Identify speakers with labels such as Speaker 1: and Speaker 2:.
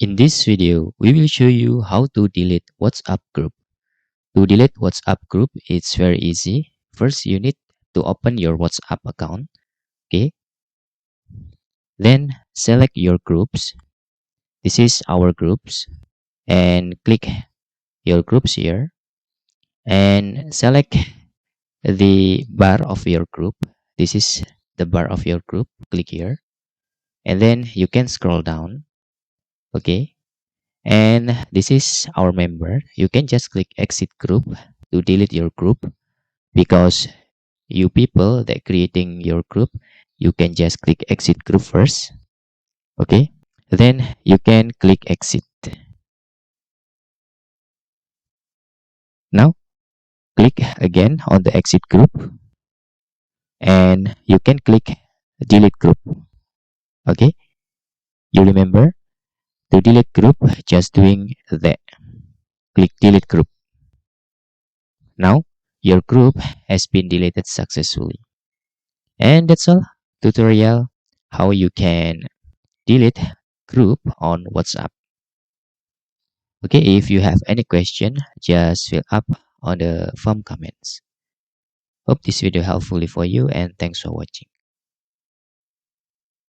Speaker 1: In this video, we will show you how to delete WhatsApp group. To delete WhatsApp group, it's very easy. First, you need to open your WhatsApp account. Okay. Then select your groups. This is our groups. And click your groups here. And select the bar of your group. This is the bar of your group. Click here. And then you can scroll down. Okay. And this is our member. You can just click exit group to delete your group, because you people that creating your group, you can just click exit group first. Okay, then you can click exit. Now click again on the exit group, and you can click delete group. Okay, you remember to delete group, just doing that. Click delete group. Now your group has been deleted successfully. And that's all. Tutorial how you can delete group on WhatsApp. Okay, if you have any question, just fill up on the form comments. Hope this video helpful for you, and thanks for watching.